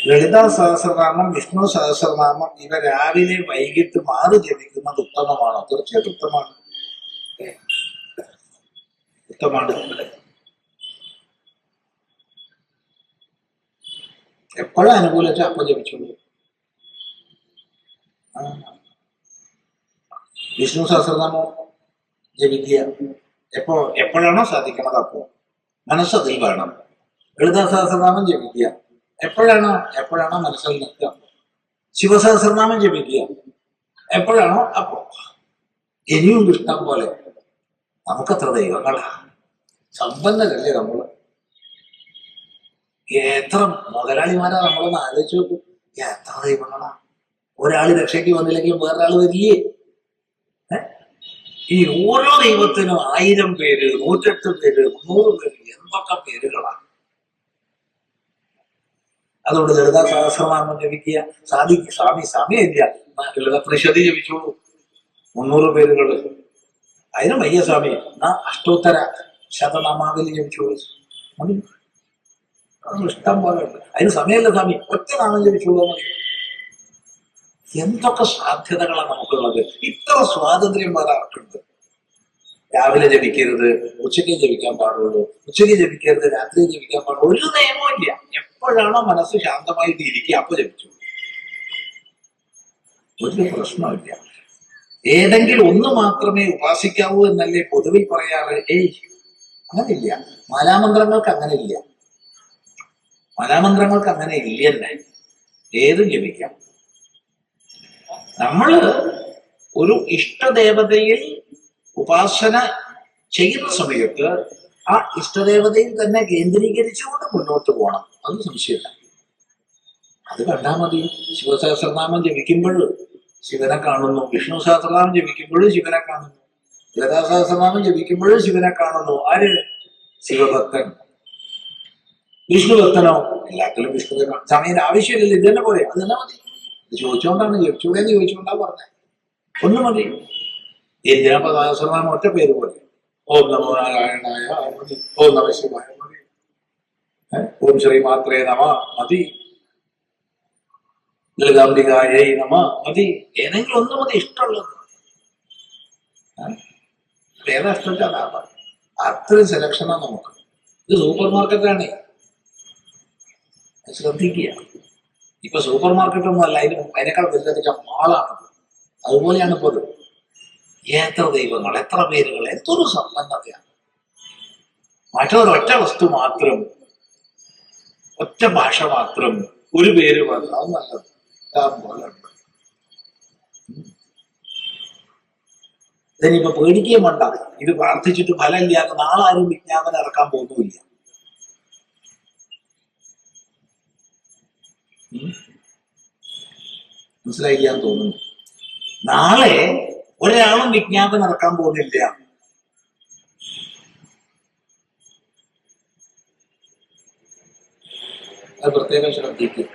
ലളിതാ സഹസ്രനാമം, വിഷ്ണു സഹസ്രനാമം ഇവ രാവിലെ വൈകിട്ട് മാറി ജപിക്കുന്നത് ഉത്തമമാണോ? തീർച്ചയായിട്ടും ഉത്തമമാണ്. ഉത്തമമാണ്. എപ്പോഴും അനുകൂലിച്ച അപ്പൊ ജപിച്ചോളൂ. വിഷ്ണു സഹസ്രനാമം ജപിക്കുക എപ്പോഴാണോ സാധിക്കണത് അപ്പോ മനസ്സതിൽ വേണം. ലളിതാ സഹസ്രനാമം ജപിക്കുക എപ്പോഴാണോ മനസ്സിൽ നിൽക്കുക. ശിവസഹസ്രനാമം ജപിക്കുക എപ്പോഴാണോ അപ്പോ. ഇനിയും ഇഷ്ടം പോലെ. നമുക്കത്ര ദൈവങ്ങളാ, സമ്പന്നരല്ലേ നമ്മള്. എത്ര മുതലാളിമാരാ നമ്മളൊന്ന് ആലോചിച്ച് നോക്കും. എത്ര ദൈവങ്ങളാ. ഒരാള് രക്ഷയ്ക്ക് വന്നില്ലെങ്കിൽ വേറൊരാള് വരില്ലേ? ഈ ഓരോ ദൈവത്തിനും 1000 പേര്, 108 പേര്, 300 പേര്, എന്തൊക്കെ പേരുകളാണ്. അതുകൊണ്ട് ലളിതാ സഹസ്രനാമം ജപിക്കുക. സമയമില്ല, ലളിത ത്രിശതി ജപിച്ചോളൂ. 300 പേരുകള്. അതിനും വയ്യ സ്വാമി, അഷ്ടോത്തര ശതനാമാവലി ജപിച്ചോളൂ. മതി, ഇഷ്ടം പോലെ ഉണ്ട്. അതിന് സമയമല്ല സ്വാമി, ഒറ്റ നാമം ജപിച്ചോളൂ മതി. എന്തൊക്കെ സാധ്യതകളാണ് നമുക്കുള്ളത്. ഇത്ര സ്വാതന്ത്ര്യം വരാറുണ്ട്. രാവിലെ ജപിക്കരുത്, ഉച്ചയ്ക്ക് ജപിക്കാൻ പാടുള്ളൂ, ഉച്ചയ്ക്ക് ജപിക്കരുത്, രാത്രി ജപിക്കാൻ പാടുള്ളൂ. ഒരു നിയമവും ഇല്ല. എപ്പോഴാണോ മനസ്സ് ശാന്തമായിട്ട് ഇരിക്കുക അപ്പൊ ജപിച്ചു. ഒരു പ്രശ്നമില്ല. ഏതെങ്കിലും ഒന്ന് മാത്രമേ ഉപാസിക്കാവൂ എന്നല്ലേ പൊതുവിൽ പറയാറ്. അങ്ങനെയില്ല. മാലാമന്ത്രങ്ങൾക്ക് അങ്ങനെ ഇല്ല. മാലാമന്ത്രങ്ങൾക്ക് അങ്ങനെ ഇല്ലെന്നെ. ഏതും ജപിക്കാം. നമ്മള് ഒരു ഇഷ്ടദേവതയിൽ ഉപാസന ചെയ്യുന്ന സമയത്ത് ആ ഇഷ്ടദേവതയിൽ തന്നെ കേന്ദ്രീകരിച്ചുകൊണ്ട് മുന്നോട്ട് പോകണം. അത് സംശയമില്ല. അത് കണ്ടാൽ മതി. ശിവസഹസ്രനാമം ജപിക്കുമ്പോൾ ശിവനെ കാണുന്നു, വിഷ്ണു സഹസ്രനാമം ജപിക്കുമ്പോഴും ശിവനെ കാണുന്നു, ലളിതാ സഹസ്രനാമം ജപിക്കുമ്പോഴും ശിവനെ കാണുന്നു. ആര്? ശിവഭക്തൻ. വിഷ്ണു ഭക്തനോ? എല്ലാത്തിലും വിഷ്ണുവിനെ കാണും. സമയം ആവശ്യമില്ലല്ലോ, ഇത് തന്നെ പോലെ. അത് തന്നെ മതി. ചോദിച്ചുകൊണ്ടാണ് ജപിച്ചൂടെന്ന് ചോദിച്ചുകൊണ്ടാ പറഞ്ഞത്. ഒന്ന് മതി. എന്തിനാ സഹസ്രനാമം ഒറ്റ പേര് പോലെ? ഓം നമോ നാരായണായ മതി, ഓം നമ ശിവായ മതി, ഓം ശ്രീ മാത്രേ നമ മതി, ലളിതാംബികായൈ നമ മതി. ഏതെങ്കിലും ഒന്ന് മതി, ഇഷ്ടമുള്ളത്. ഏതാ ഇഷ്ടം അതാ. അത്രയും സെലക്ഷനാണ് നമുക്ക്. ഇത് സൂപ്പർ മാർക്കറ്റാണ്. ശ്രദ്ധിക്കുക. ഇപ്പൊ സൂപ്പർ മാർക്കറ്റൊന്നും അല്ല, അതിനേക്കാൾ വലുതൊക്കെ മാളാണ്. അതുപോലെയാണ് ഇപ്പോൾ ഇത്. എത്ര ദൈവങ്ങൾ, എത്ര പേരുകൾ, എന്തൊരു സമ്പന്നതയാണ്. മറ്റൊരൊറ്റ വസ്തു മാത്രം, ഒറ്റ ഭാഷ മാത്രം, ഒരു പേര് മാത്രം, അത് നല്ലത്. പോലെ ഉണ്ട്. ഇതിനിപ്പോ പേടിക്കുകയും വേണ്ട. ഇത് പ്രാർത്ഥിച്ചിട്ട് ഫലമില്ലാതെ നാളെ ആരും വിജ്ഞാപനം ഇറക്കാൻ പോകുന്നില്ല. മനസ്സിലായില്ലാന്ന് തോന്നുന്നു. നാളെ ഒരാളും വിജ്ഞാപനം ഇറക്കാൻ പോകുന്നില്ല. അത് പ്രത്യേകം ശ്രദ്ധിക്കും.